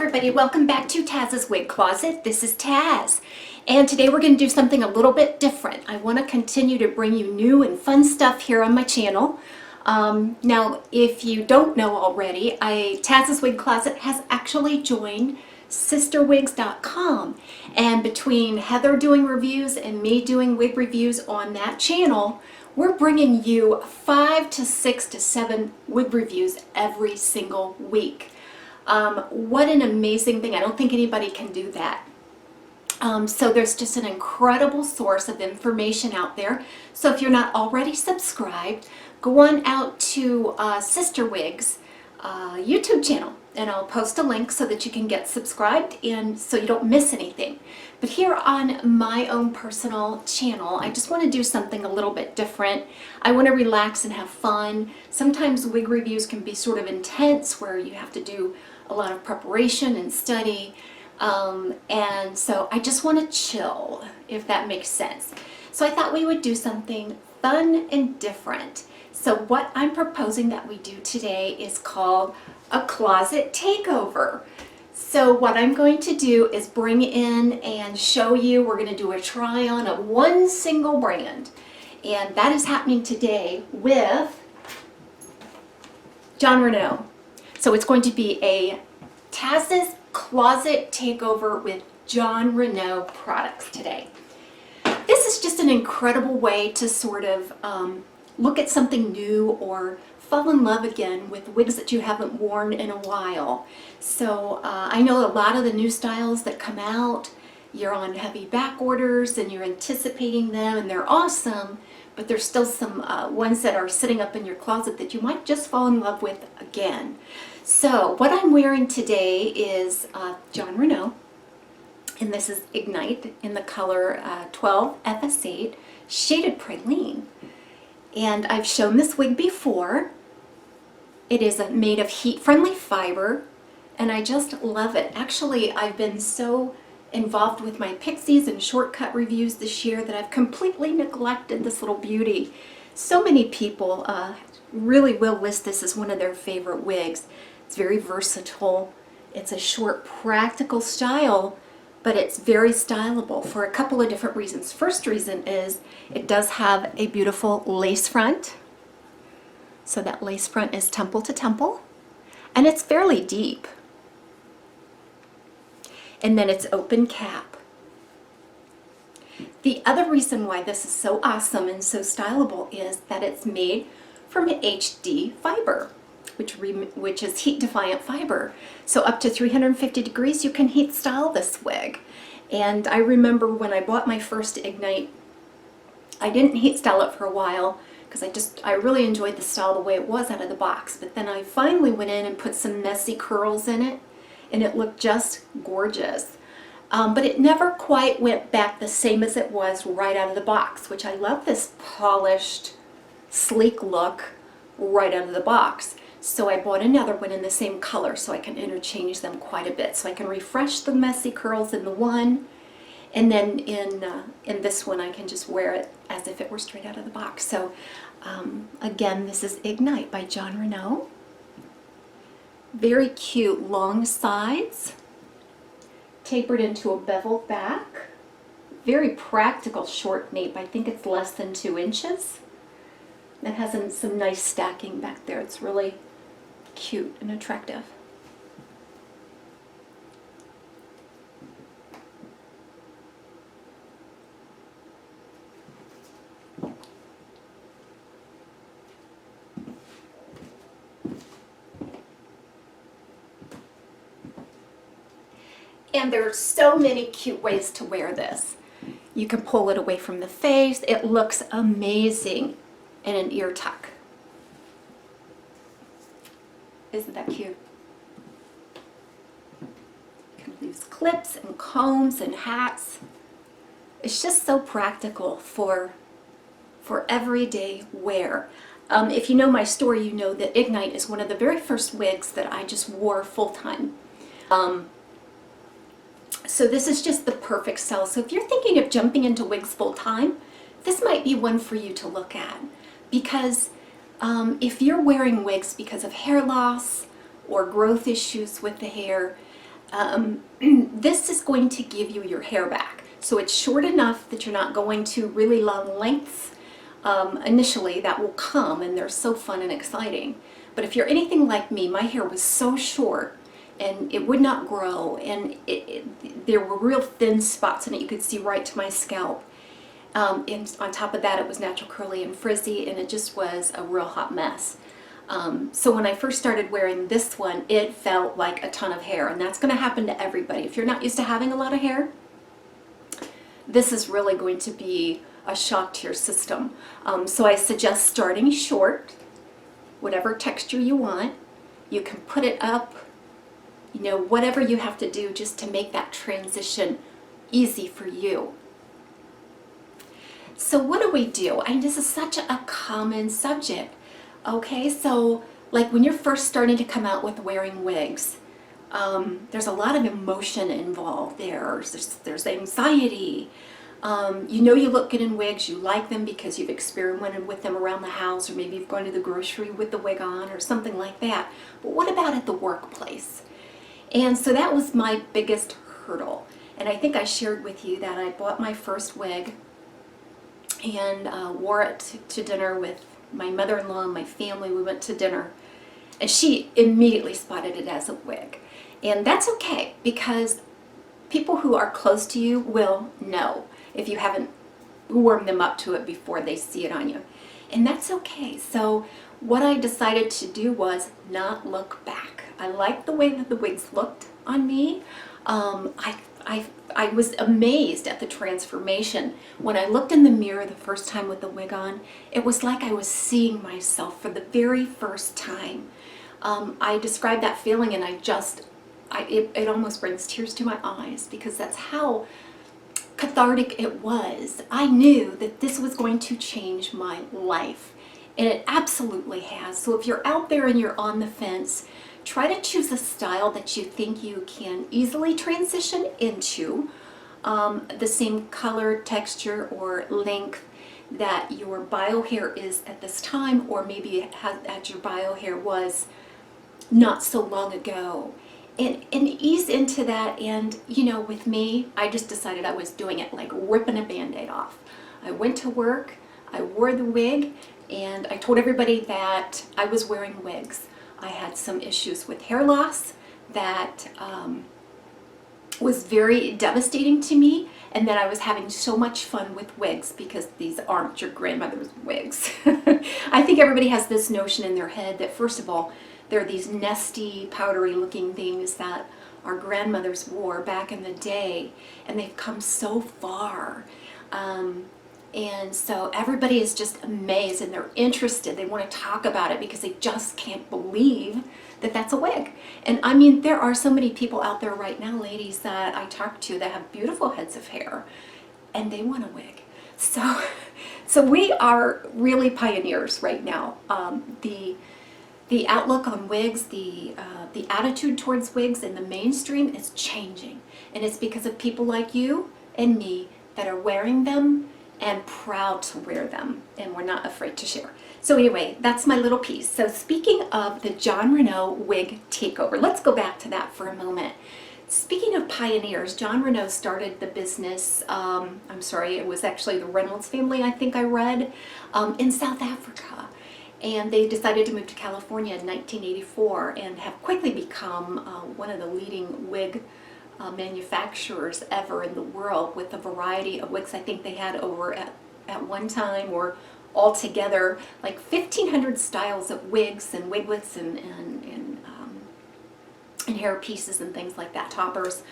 everybody, welcome back to Taz's Wig Closet. This is Taz, and today we're going to do something a little bit different. I want to continue to bring you new and fun stuff here on my channel. Now, if you don't know already, Taz's Wig Closet has actually joined sisterwigs.com, and between Heather doing reviews and me doing wig reviews on that channel, we're bringing you 5 to 6 to 7 wig reviews every single week. What an amazing thing. I don't think anybody can do that. So there's just an incredible source of information out there. So if you're not already subscribed, go on out to Sister Wigs YouTube channel, and I'll post a link so that you can get subscribed and so you don't miss anything. But here on my own personal channel, I just want to do something a little bit different. I want to relax and have fun. Sometimes wig reviews can be sort of intense where you have to do a lot of preparation and study, and so I just want to chill, if that makes sense. So I thought we would do something fun and different. So what I'm proposing that we do today is called a closet takeover. So what I'm going to do is bring in and show you, we're going to do a try on of one single brand, and that is happening today with JON RENAU. So it's going to be a Taz's Closet Takeover with JON RENAU products today. This is just an incredible way to sort of look at something new or fall in love again with wigs that you haven't worn in a while. So I know a lot of the new styles that come out, you're on heavy back orders and you're anticipating them and they're awesome, but there's still some ones that are sitting up in your closet that you might just fall in love with again. So what I'm wearing today is JON RENAU, and this is Ignite in the color 12 FS8 shaded praline. And I've shown this wig before. It is made of heat-friendly fiber, and I just love it. Actually, I've been so involved with my pixies and shortcut reviews this year that I've completely neglected this little beauty. So many people really will list this as one of their favorite wigs. It's very versatile. It's a short, practical style, but it's very stylable for a couple of different reasons. First reason is it does have a beautiful lace front. So that lace front is temple to temple, and it's fairly deep. And then it's open cap. The other reason why this is so awesome and so stylable is that it's made from HD fiber, which is heat defiant fiber. So up to 350 degrees you can heat style this wig. And I remember when I bought my first Ignite, I didn't heat style it for a while because I really enjoyed the style the way it was out of the box. But then I finally went in and put some messy curls in it, and it looked just gorgeous. But it never quite went back the same as it was right out of the box, which I love this polished, sleek look right out of the box. So I bought another one in the same color so I can interchange them quite a bit. So I can refresh the messy curls in the one, and then in this one I can just wear it as if it were straight out of the box. So again, this is Ignite by JON RENAU. Very cute long sides, tapered into a beveled back. Very practical short nape. I think it's less than 2 inches. It has some nice stacking back there. It's really cute and attractive. And there are so many cute ways to wear this. You can pull it away from the face. It looks amazing in an ear tuck. Isn't that cute? You can use clips and combs and hats. It's just so practical for everyday wear. If you know my story, you know that Ignite is one of the very first wigs that I just wore full-time. So this is just the perfect style. So if you're thinking of jumping into wigs full-time, this might be one for you to look at, because if you're wearing wigs because of hair loss or growth issues with the hair, This is going to give you your hair back. So it's short enough that you're not going to really long lengths. Initially, that will come, and they're so fun and exciting. But if you're anything like me, my hair was so short and it would not grow, and there were real thin spots in it. You could see right to my scalp. And on top of that, it was natural curly and frizzy, and it just was a real hot mess. So when I first started wearing this one, it felt like a ton of hair, and that's going to happen to everybody. If you're not used to having a lot of hair, this is really going to be a shock to your system. So I suggest starting short, whatever texture you want. You can put it up, you know, whatever you have to do just to make that transition easy for you. So what do? This is such a common subject. Okay, so like when you're first starting to come out with wearing wigs, there's a lot of emotion involved there. There's anxiety. You know you look good in wigs, you like them because you've experimented with them around the house, or maybe you've gone to the grocery with the wig on or something like that. But what about at the workplace? And so that was my biggest hurdle. And I think I shared with you that I bought my first wig and wore it to dinner with my mother-in-law and my family. We went to dinner, and she immediately spotted it as a wig. And that's okay, because people who are close to you will know if you haven't warmed them up to it before they see it on you. And that's okay. So what I decided to do was not look back. I liked the way that the wigs looked on me. I was amazed at the transformation. When I looked in the mirror the first time with the wig on, it was like I was seeing myself for the very first time. I described that feeling, and it almost brings tears to my eyes, because that's how cathartic it was. I knew that this was going to change my life, and it absolutely has. So if you're out there and you're on the fence, try to choose a style that you think you can easily transition into, the same color, texture, or length that your bio hair is at this time, or maybe at your bio hair was not so long ago. And ease into that. And you know, with me, I just decided I was doing it like ripping a band-aid off. I went to work, I wore the wig, and I told everybody that I was wearing wigs. I had some issues with hair loss that was very devastating to me, and that I was having so much fun with wigs because these aren't your grandmother's wigs. I think everybody has this notion in their head that, first of all, they're these nesty, powdery looking things that our grandmothers wore back in the day, and they've come so far. And so everybody is just amazed, and they're interested. They want to talk about it because they just can't believe that that's a wig. And I mean, there are so many people out there right now, ladies, that I talk to that have beautiful heads of hair, and they want a wig. So we are really pioneers right now. The outlook on wigs, the attitude towards wigs in the mainstream is changing. And it's because of people like you and me that are wearing them and proud to wear them, and we're not afraid to share. So anyway, that's my little piece. So speaking of the JON RENAU wig takeover, let's go back to that for a moment. Speaking of pioneers, JON RENAU started the business, it was actually the Reynolds family, I think I read, in South Africa. And they decided to move to California in 1984 and have quickly become one of the leading wig manufacturers ever in the world, with a variety of wigs. I think they had over at one time, or altogether, like 1,500 styles of wigs and wiglets and hair pieces and things like that, toppers.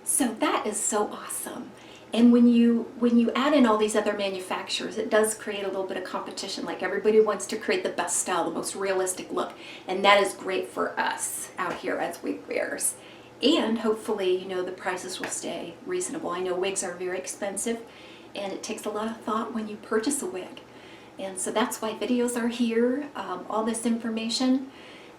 So that is so awesome. And when you add in all these other manufacturers, it does create a little bit of competition. Like, everybody wants to create the best style, the most realistic look, and that is great for us out here as wig wearers. And hopefully, you know, the prices will stay reasonable. I know wigs are very expensive, and it takes a lot of thought when you purchase a wig. And so that's why videos are here, all this information.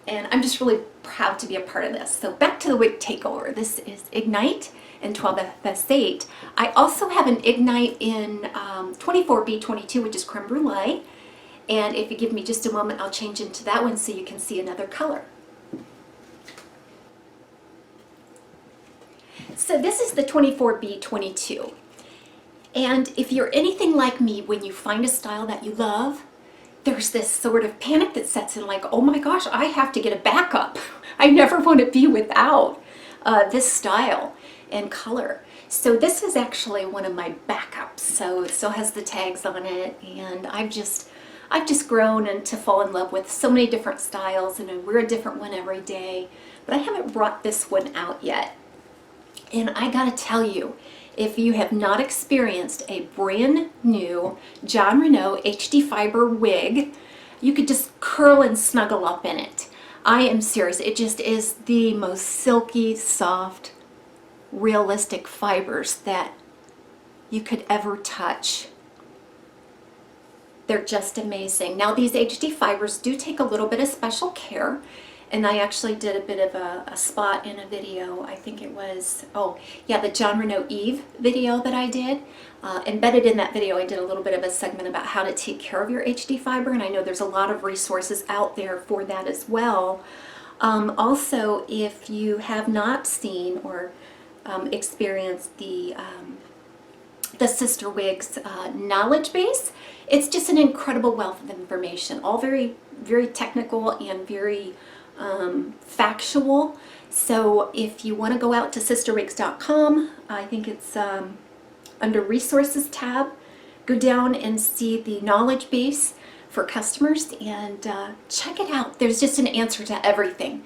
And I'm just really proud to be a part of this. So back to the wig takeover. This is Ignite in 12FS8. I also have an Ignite in 24B22, which is creme brulee. And if you give me just a moment, I'll change into that one so you can see another color. So this is the 24B22. And if you're anything like me, when you find a style that you love, there's this sort of panic that sets in, like, oh my gosh, I have to get a backup. I never want to be without this style and color. So this is actually one of my backups. So it still has the tags on it, and I've just grown and to fall in love with so many different styles, and I wear a different one every day. But I haven't brought this one out yet. And I gotta tell you, if you have not experienced a brand new JON RENAU HD Fiber wig, you could just curl and snuggle up in it. I am serious. It just is the most silky, soft, realistic fibers that you could ever touch. They're just amazing. Now, these HD fibers do take a little bit of special care, and I actually did a bit of a spot in a video. I think it was, oh yeah, the JON RENAU Eve video that I did. Embedded in that video, I did a little bit of a segment about how to take care of your HD fiber, and I know there's a lot of resources out there for that as well. Also, if you have not seen or experienced the Sister Wigs knowledge base, it's just an incredible wealth of information, all very, very technical and very factual. So if you want to go out to sisterwigs.com, I think it's under resources tab, go down and see the knowledge base for customers and check it out. There's just an answer to everything.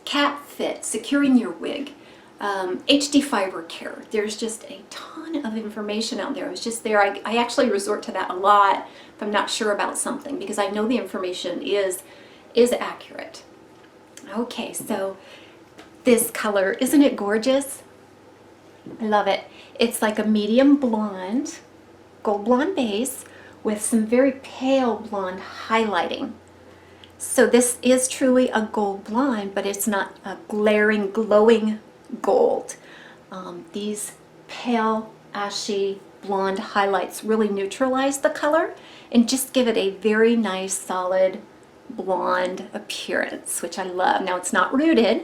Cap fit, securing your wig, HD fiber care. There's just a ton of information out there. I was just there. I actually resort to that a lot if I'm not sure about something, because I know the information is accurate. Okay, so this color, isn't it gorgeous? I love it. It's like a medium blonde, gold blonde base with some very pale blonde highlighting. So this is truly a gold blonde, but it's not a glaring, glowing gold. These pale, ashy blonde highlights really neutralize the color and just give it a very nice, solid blonde appearance, which I love. Now, it's not rooted,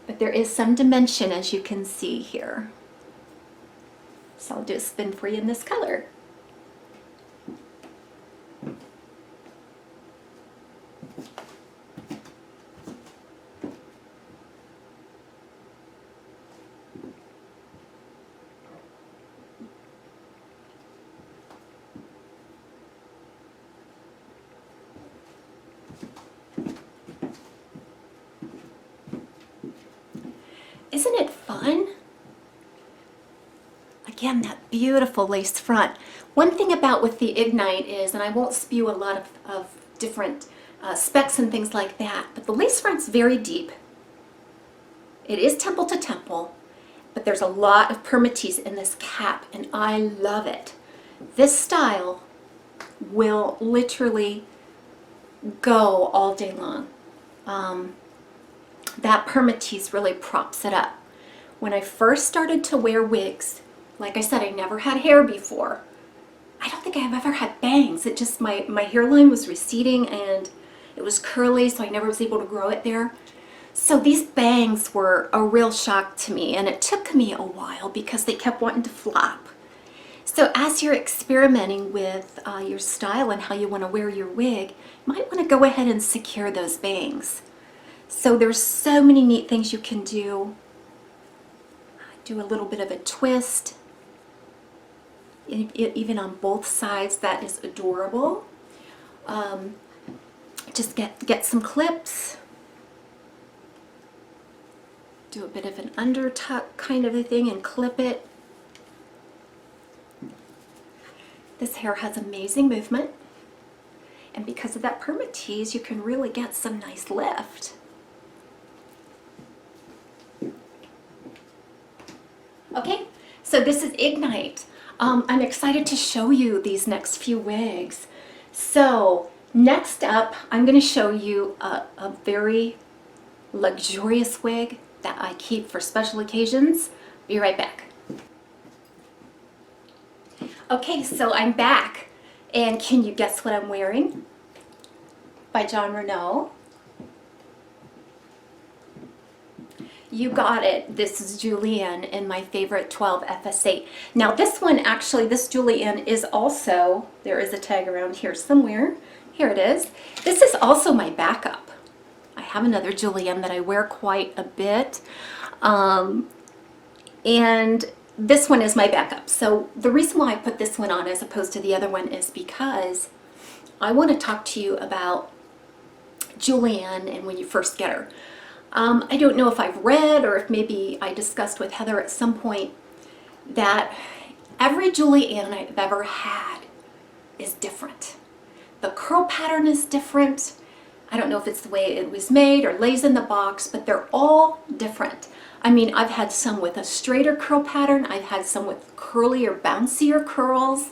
but there is some dimension, as you can see here. So I'll do a spin for you in this color. Isn't it fun? Again, that beautiful lace front. One thing about with the Ignite is, and I won't spew a lot of different specs and things like that, but the lace front's very deep. It is temple to temple, but there's a lot of permatease in this cap, and I love it. This style will literally go all day long. That permatease really props it up. When I first started to wear wigs, like I said, I never had hair before. I don't think I've ever had bangs. It just, my hairline was receding and it was curly, so I never was able to grow it there. So these bangs were a real shock to me, and it took me a while because they kept wanting to flop. So as you're experimenting with your style and how you want to wear your wig, you might want to go ahead and secure those bangs. So there's so many neat things you can do. Do a little bit of a twist, even on both sides. That is adorable. Just get some clips. Do a bit of an undertuck kind of a thing and clip it. This hair has amazing movement, and because of that permatease, you can really get some nice lift. Okay, so this is Ignite. I'm excited to show you these next few wigs. So next up, I'm going to show you a very luxurious wig that I keep for special occasions. Be right back. Okay, so I'm back, and can you guess what I'm wearing? By JON RENAU. You got it. This is Julian in my favorite 12 FS8. Now this one, actually, this Julian is also, there is a tag around here somewhere. Here it is. This is also my backup. I have another Julian that I wear quite a bit. And this one is my backup. So the reason why I put this one on as opposed to the other one is because I want to talk to you about Julian and when you first get her. I don't know if I've read or if maybe I discussed with Heather at some point that every Julian I've ever had is different. The curl pattern is different. I don't know if it's the way it was made or lays in the box, but they're all different. I mean, I've had some with a straighter curl pattern. I've had some with curlier, bouncier curls.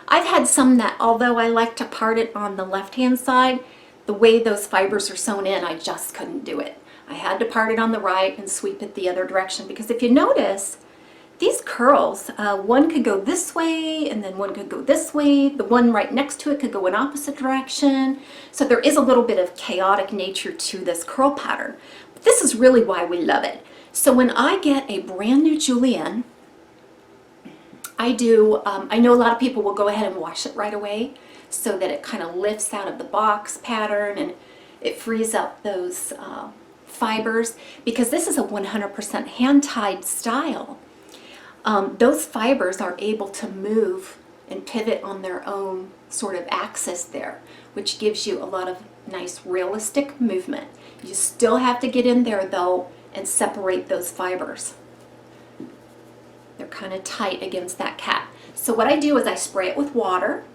I've had some that, although I like to part it on the left-hand side, the way those fibers are sewn in, I just couldn't do it. I had to part it on the right and sweep it the other direction, because if you notice, these curls, one could go this way and then one could go this way. The one right next to it could go in opposite direction. So there is a little bit of chaotic nature to this curl pattern. But this is really why we love it. So when I get a brand new Julian, I know a lot of people will go ahead and wash it right away so that it kind of lifts out of the box pattern and it frees up those fibers, because this is a 100% hand-tied style. Those fibers are able to move and pivot on their own sort of axis there, which gives you a lot of nice realistic movement. You still have to get in there though and separate those fibers. They're kind of tight against that cap. So what I do is I spray it with water,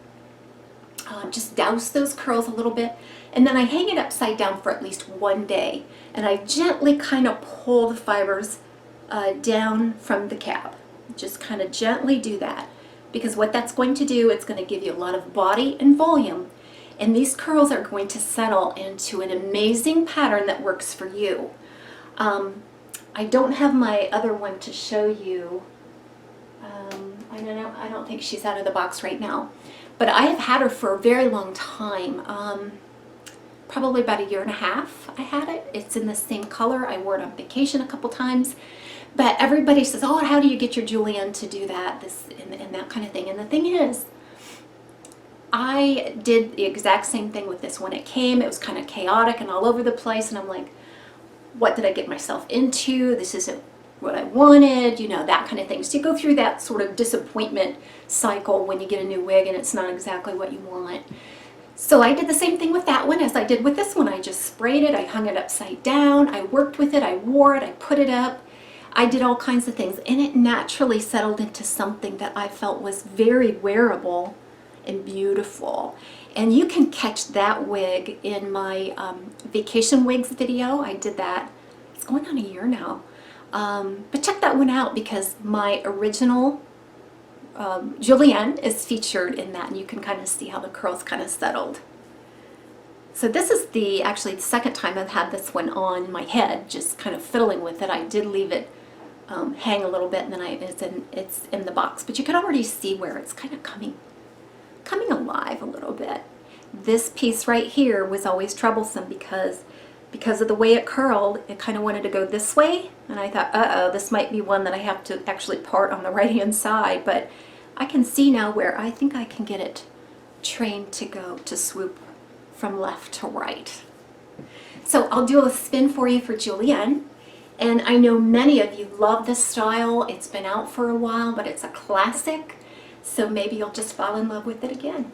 just douse those curls a little bit, and then I hang it upside down for at least one day, and I gently kind of pull the fibers down from the cap. Just kind of gently do that, because what that's going to do, it's going to give you a lot of body and volume, and these curls are going to settle into an amazing pattern that works for you. I don't have my other one to show you. I don't think she's out of the box right now, but I have had her for a very long time. Probably about 1.5 years I had it. It's in the same color. I wore it on vacation a couple times. But everybody says, oh, how do you get your Julian to do that, this and that kind of thing. And the thing is, I did the exact same thing with this. When it came, it was kind of chaotic and all over the place. And I'm like, what did I get myself into? This isn't what I wanted, you know, that kind of thing. So you go through that sort of disappointment cycle when you get a new wig and it's not exactly what you want. So I did the same thing with that one as I did with this one. I just sprayed it, I hung it upside down, I worked with it, I wore it, I put it up. I did all kinds of things, and it naturally settled into something that I felt was very wearable and beautiful. And you can catch that wig in my vacation wigs video. I did that, it's going on 1 year now. But check that one out, because my original Julian is featured in that, and you can kind of see how the curls kind of settled. So this is actually the second time I've had this one on my head, just kind of fiddling with it. I did leave it hang a little bit, and then it's in the box, but you can already see where it's kind of coming alive a little bit. This piece right here was always troublesome because of the way it curled. It kind of wanted to go this way, and I thought, uh-oh, this might be one that I have to actually part on the right hand side, but I can see now where I think I can get it trained to go to swoop from left to right. So I'll do a spin for you for Julian. And I know many of you love this style. It's been out for a while, but it's a classic. So maybe you'll just fall in love with it again.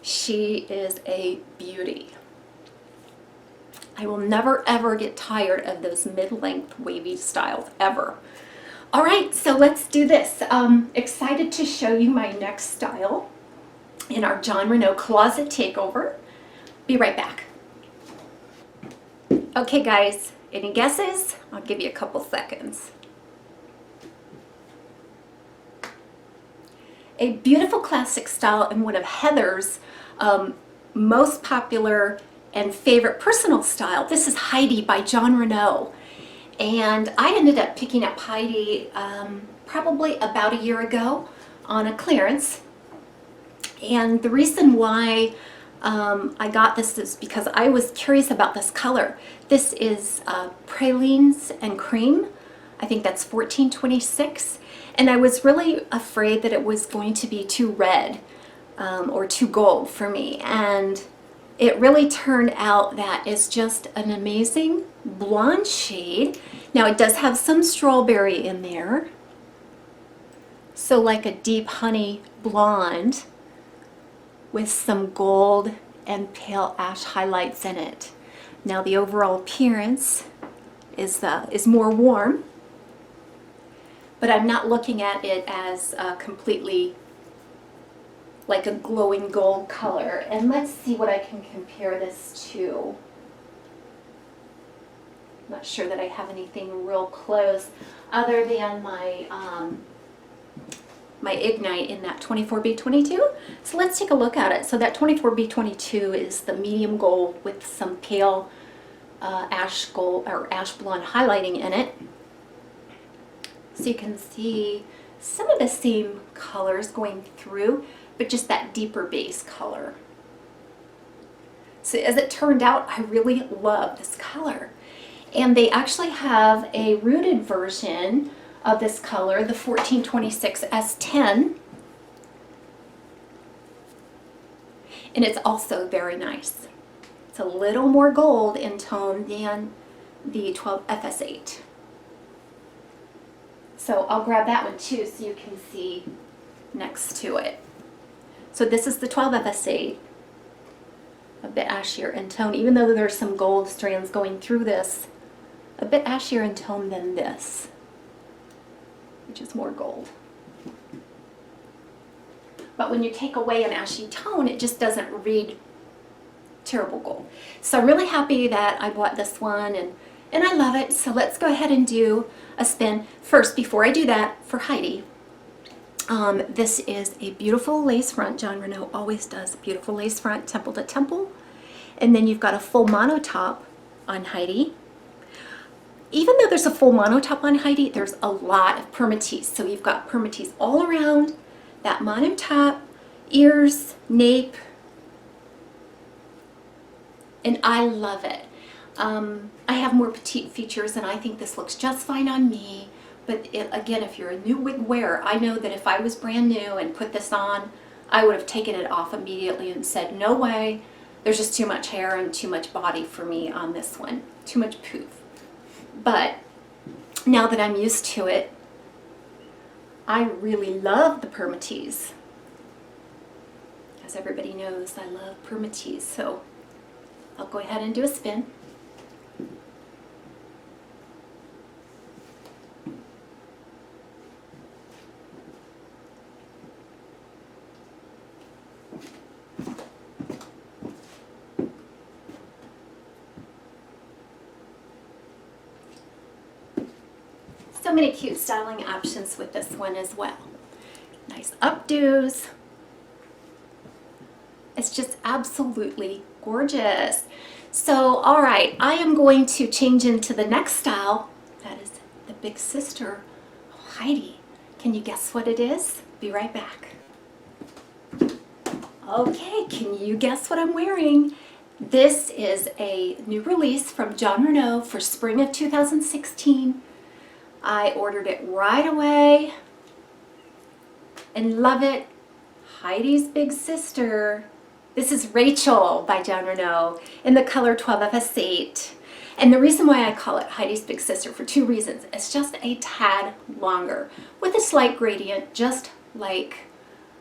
She is a beauty. I will never ever get tired of those mid-length wavy styles, ever. All right, so let's do this. Excited to show you my next style in our JON RENAU Closet Takeover. Be right back. Okay guys, any guesses? I'll give you a couple seconds. a beautiful classic style and one of Heather's most popular and favorite personal style. This is Heidi by JON RENAU. And I ended up picking up Heidi probably about a year ago on a clearance. And the reason why I got this is because I was curious about this color. This is Pralines and Cream. I think that's 1426. And I was really afraid that it was going to be too red or too gold for me. And it really turned out that it's just an amazing blonde shade. Now it does have some strawberry in there. So like a deep honey blonde with some gold and pale ash highlights in it. Now the overall appearance is more warm, but I'm not looking at it as completely like a glowing gold color. And let's see what I can compare this to. I'm not sure that I have anything real close other than my my Ignite in that 24B22. So let's take a look at it. So that 24B22 is the medium gold with some pale ash gold or ash blonde highlighting in it. So you can see some of the same colors going through, but just that deeper base color. So as it turned out, I really love this color. And they actually have a rooted version of this color, the 1426 S10. And it's also very nice. It's a little more gold in tone than the 12 FS8. So I'll grab that one too so you can see next to it. So this is the 12 FS8, a bit ashier in tone, even though there's some gold strands going through this, a bit ashier in tone than this, which is more gold. But when you take away an ashy tone, it just doesn't read terrible gold. So I'm really happy that I bought this one, and I love it. So let's go ahead and do a spin. First, before I do that, for Heidi, this is a beautiful lace front. JON RENAU always does a beautiful lace front, temple to temple. And then you've got a full mono top on Heidi. Even though there's a full mono top on Heidi, there's a lot of permatease. So you've got permatease all around that mono top, ears, nape, and I love it. I have more petite features and I think this looks just fine on me. But again, if you're a new wig wearer, I know that if I was brand new and put this on, I would have taken it off immediately and said, no way, there's just too much hair and too much body for me on this one, too much poof. But now that I'm used to it, I really love the permatease. As everybody knows, I love permatease, so I'll go ahead and do a spin. So many cute styling options with this one as well. Nice updos. It's just absolutely gorgeous. So, all right, I am going to change into the next style. That is the big sister of Heidi. Can you guess what it is? Be right back. Okay, can you guess what I'm wearing? This is a new release from JON RENAU for spring of 2016. I ordered it right away and love it. Heidi's big sister. This is Rachel by JON RENAU in the color 12FS8. And the reason why I call it Heidi's big sister for two reasons. It's just a tad longer with a slight gradient, just like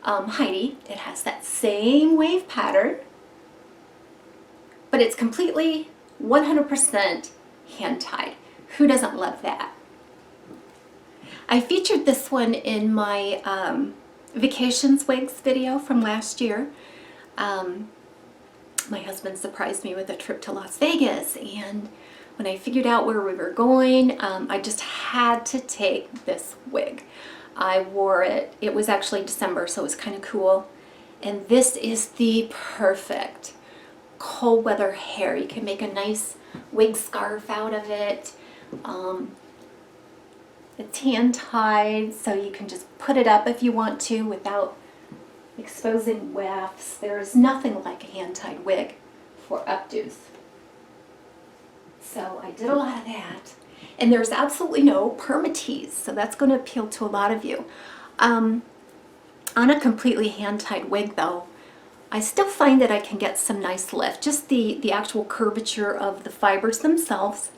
Heidi. It has that same wave pattern, but it's completely 100% hand tied. Who doesn't love that? I featured this one in my vacations wigs video from last year. My husband surprised me with a trip to Las Vegas, and when I figured out where we were going, I just had to take this wig. I wore it, it was actually December, so it was kind of cool. And this is the perfect cold weather hair. You can make a nice wig scarf out of it. It's hand tied, so you can just put it up if you want to without exposing wefts. There is nothing like a hand tied wig for updos. So I did a lot of that. And there's absolutely no permatease, so that's going to appeal to a lot of you. On a completely hand-tied wig though, I still find that I can get some nice lift. Just the actual curvature of the fibers themselves.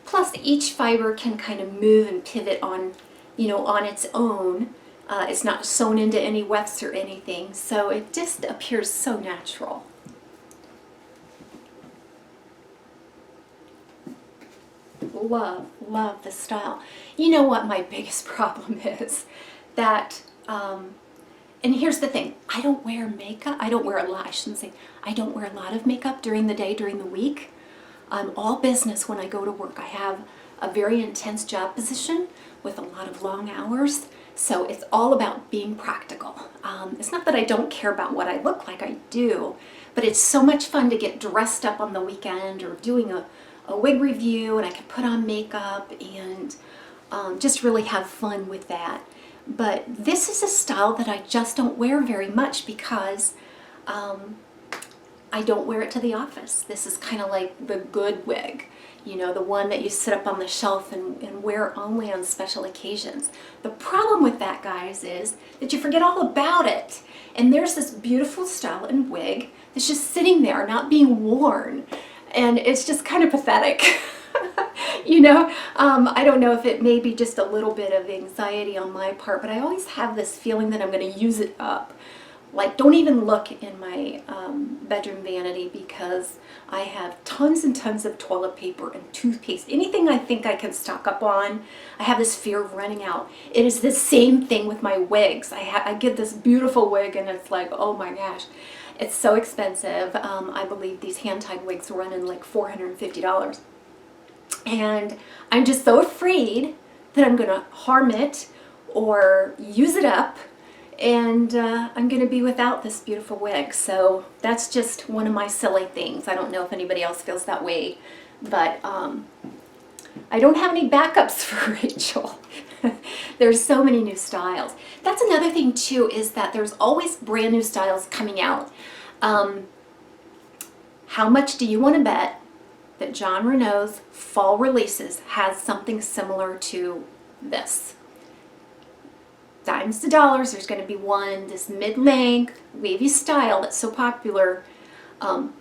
Plus each fiber can kind of move and pivot on, you know, on its own. It's not sewn into any wefts or anything, so it just appears so natural. Love, love the style. You know what my biggest problem is? That, and here's the thing, I don't wear makeup. I don't wear a lot, I shouldn't say, I don't wear a lot of makeup during the day, during the week. I'm all business when I go to work. I have a very intense job position with a lot of long hours, so it's all about being practical. It's not that I don't care about what I look like, I do, but it's so much fun to get dressed up on the weekend or doing a wig review, and I can put on makeup and just really have fun with that. But this is a style that I just don't wear very much because I don't wear it to the office. This is kind of like the good wig, you know, the one that you sit up on the shelf and wear only on special occasions. The problem with that, guys, is that you forget all about it. And there's this beautiful style and wig that's just sitting there, not being worn. And it's just kind of pathetic. You know, I don't know if it may be just a little bit of anxiety on my part, but I always have this feeling that I'm going to use it up. Like, don't even look in my bedroom vanity because I have tons and tons of toilet paper and toothpaste. Anything I think I can stock up on, I have this fear of running out. It is the same thing with my wigs. I get this beautiful wig and it's like, oh my gosh, it's so expensive. I believe these hand-tied wigs run in like $450. And I'm just so afraid that I'm going to harm it or use it up, and I'm going to be without this beautiful wig. So that's just one of my silly things. I don't know if anybody else feels that way, but I don't have any backups for Rachel. There's so many new styles. That's another thing too, is that there's always brand new styles coming out. How much do you want to bet that JON RENAU's fall releases has something similar to this? Dimes to dollars, there's going to be one, this mid-length, wavy style that's so popular.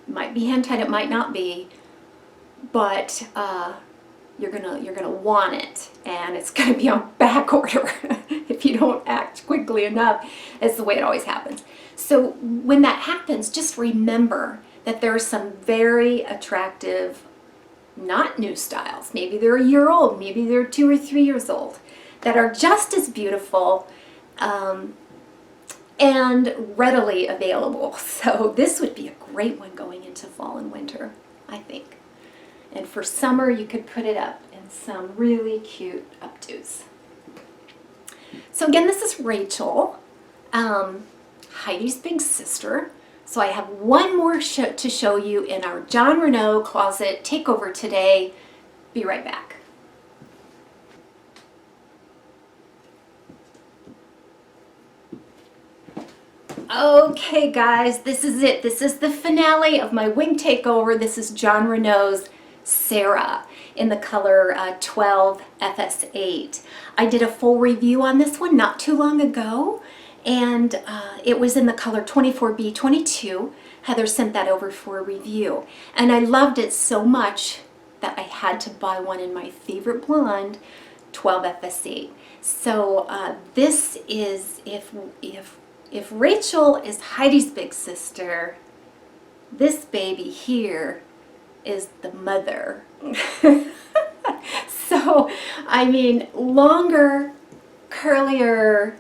Might be hand-tied, it might not be, but you're gonna want it, and it's gonna be on back order if you don't act quickly enough. It's the way it always happens. So when that happens, just remember that there are some very attractive, not new styles. Maybe they're a year old, maybe they're 2 or 3 years old, that are just as beautiful and readily available. So this would be a great one going into fall and winter, I think. And for summer, you could put it up in some really cute updos. So again, this is Rachel, Heidi's big sister. So I have one more to show you in our JON RENAU closet takeover today. Be right back. Okay guys, this is it. This is the finale of my wig takeover. This is JON RENAU's Sarah in the color 12 FS8. I did a full review on this one not too long ago, and it was in the color 24B22. Heather sent that over for a review, and I loved it so much that I had to buy one in my favorite blonde, 12 FS8. So this is, if Rachel is Heidi's big sister, this baby here is the mother. So, I mean, longer, curlier,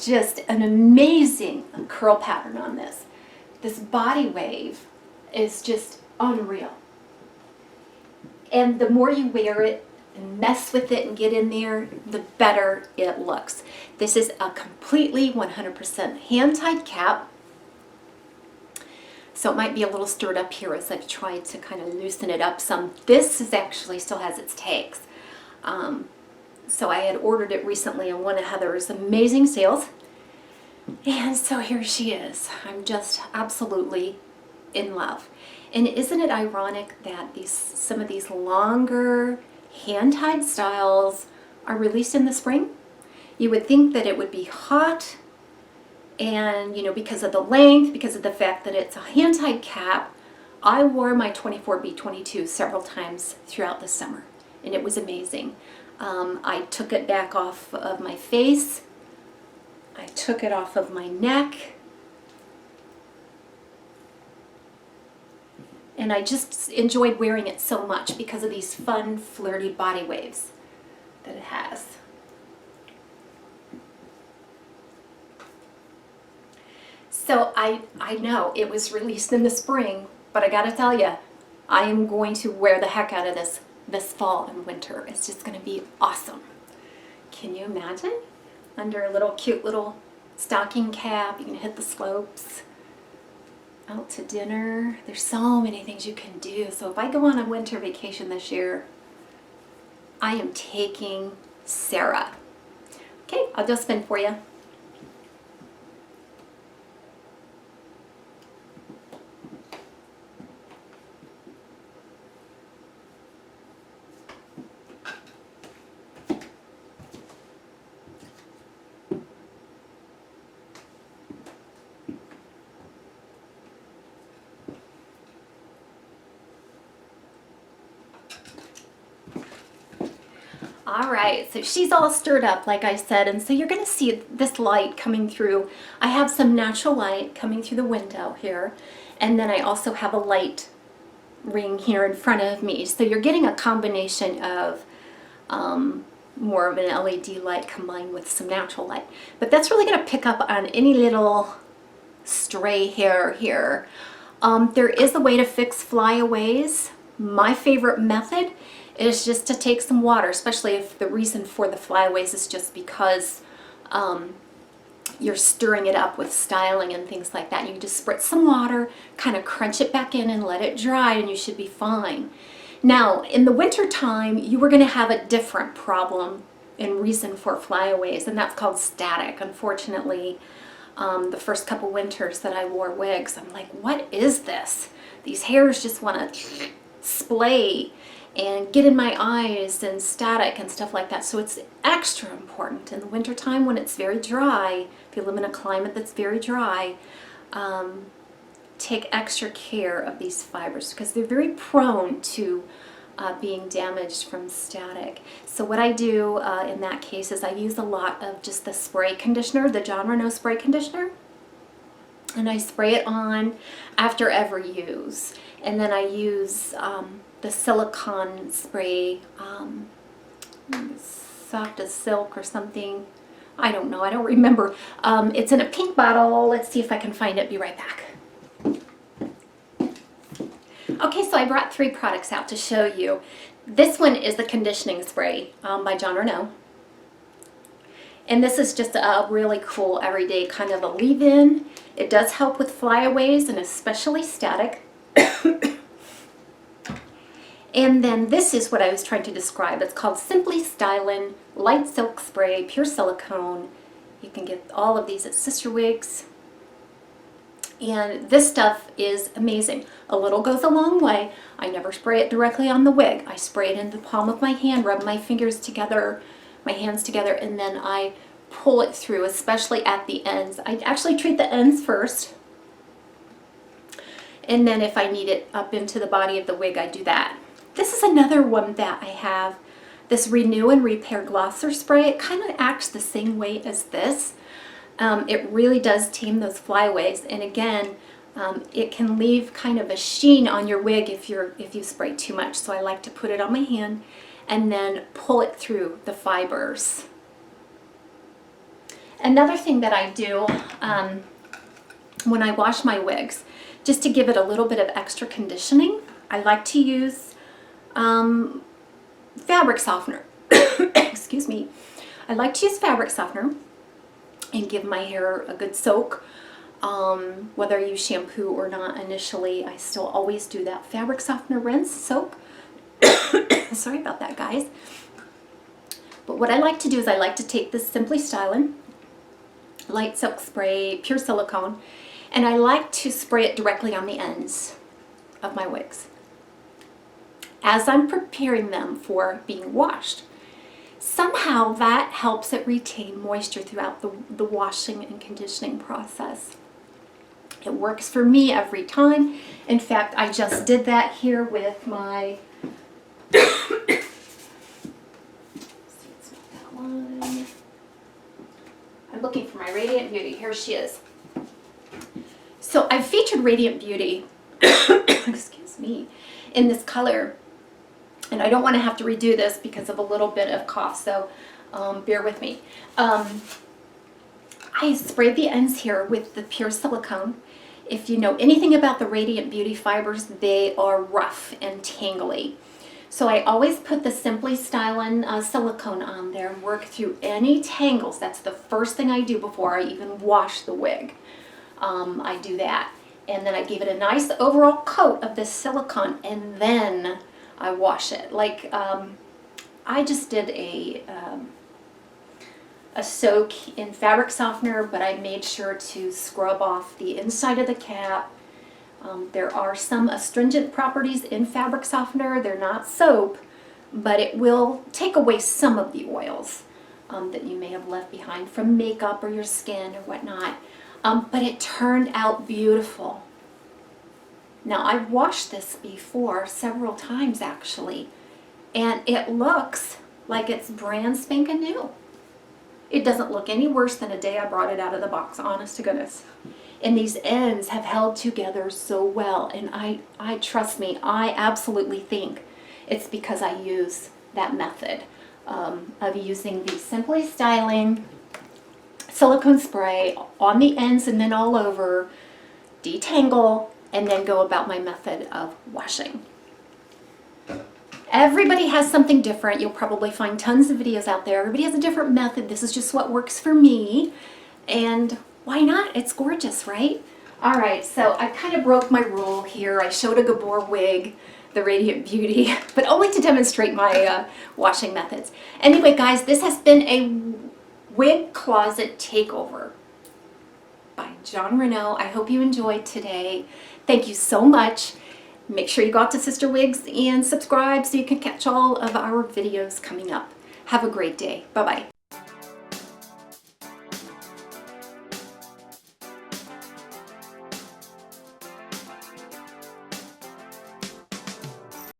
just an amazing curl pattern on this. This body wave is just unreal. And the more you wear it and mess with it and get in there, the better it looks. This is a completely 100% hand-tied cap. So it might be a little stirred up here as I've tried to kind of loosen it up some. This is actually still has its tags. So I had ordered it recently on one of Heather's amazing sales. And so here she is. I'm just absolutely in love. And isn't it ironic that some of these longer hand-tied styles are released in the spring? You would think that it would be hot, and you know, because of the length, because of the fact that it's a hand-tied cap. I wore my 24B22 several times throughout the summer, and it was amazing. I took it back off of my face. I took it off of my neck. And I just enjoyed wearing it so much because of these fun, flirty body waves that it has. So I know it was released in the spring, but I gotta tell you, I am going to wear the heck out of this fall and winter. It's just gonna be awesome. Can you imagine? Under a little cute little stocking cap, you can hit the slopes. Out to dinner. There's so many things you can do. So if I go on a winter vacation this year, I am taking Sarah. Okay, I'll just spin for you. All right, so she's all stirred up, like I said, and so you're going to see this light coming through. I have some natural light coming through the window here, and then I also have a light ring here in front of me. So you're getting a combination of more of an LED light combined with some natural light. But that's really going to pick up on any little stray hair here. There is a way to fix flyaways. My favorite method is just to take some water, especially if the reason for the flyaways is just because you're stirring it up with styling and things like that. You can just spritz some water, kind of crunch it back in and let it dry, and you should be fine. Now, in the winter time, you were going to have a different problem and reason for flyaways, and that's called static. Unfortunately, the first couple winters that I wore wigs, I'm like, what is this? These hairs just want to splay and get in my eyes and static and stuff like that. So it's extra important in the wintertime when it's very dry. If you live in a climate that's very dry, take extra care of these fibers because they're very prone to being damaged from static. So what I do in that case is I use a lot of just the spray conditioner, the JON RENAU spray conditioner, and I spray it on after every use. And then I use the silicone spray, soft as silk or something. I don't know, I don't remember. It's in a pink bottle. Let's see if I can find it. Be right back. Okay, so I brought 3 products out to show you. This one is the conditioning spray by JON RENAU. And this is just a really cool everyday kind of a leave-in. It does help with flyaways and especially static. And then this is what I was trying to describe. It's called Simply Stylin' Light Silk Spray, Pure Silicone. You can get all of these at Sister Wigs. And this stuff is amazing. A little goes a long way. I never spray it directly on the wig. I spray it in the palm of my hand, rub my fingers together, my hands together, and then I pull it through, especially at the ends. I actually treat the ends first. And then if I need it up into the body of the wig, I do that. This is another one that I have, this Renew and Repair Glosser Spray. It kind of acts the same way as this. It really does tame those flyaways, and again, it can leave kind of a sheen on your wig if you spray too much. So I like to put it on my hand and then pull it through the fibers. Another thing that I do when I wash my wigs, just to give it a little bit of extra conditioning, I like to use fabric softener. Excuse me. I like to use fabric softener and give my hair a good soak. Whether I use shampoo or not initially, I still always do that fabric softener rinse, soak. Sorry about that, guys. But what I like to do is I like to take this Simply Stylin' light silk spray, pure silicone, and I like to spray it directly on the ends of my wigs as I'm preparing them for being washed. Somehow that helps it retain moisture throughout the washing and conditioning process. It works for me every time. In fact, I just did that here with my I'm looking for my Radiant Beauty. Here she is. So I've featured Radiant Beauty, excuse me, in this color. And I don't want to have to redo this because of a little bit of cough, so bear with me. I sprayed the ends here with the pure silicone. If you know anything about the Radiant Beauty fibers, they are rough and tangly. So I always put the Simply Stylin' silicone on there and work through any tangles. That's the first thing I do before I even wash the wig. I do that. And then I give it a nice overall coat of this silicone, and then I wash it. Like I just did a soak in fabric softener, but I made sure to scrub off the inside of the cap. There are some astringent properties in fabric softener. They're not soap, but it will take away some of the oils that you may have left behind from makeup or your skin or whatnot. But it turned out beautiful. Now, I've washed this before several times actually, and it looks like it's brand spanking new. It doesn't look any worse than a day I brought it out of the box, honest to goodness. And these ends have held together so well, and I trust me, I absolutely think it's because I use that method of using the Simply Stylin' silicone spray on the ends and then all over, detangle, and then go about my method of washing. Everybody has something different. You'll probably find tons of videos out there. Everybody has a different method. This is just what works for me. And why not? It's gorgeous, right? All right, so I kind of broke my rule here. I showed a Gabor wig, the Radiant Beauty, but only to demonstrate my washing methods. Anyway, guys, this has been a wig closet takeover by JON RENAU. I hope you enjoyed today. Thank you so much. Make sure you go out to Sister Wigs and subscribe so you can catch all of our videos coming up. Have a great day. Bye-bye.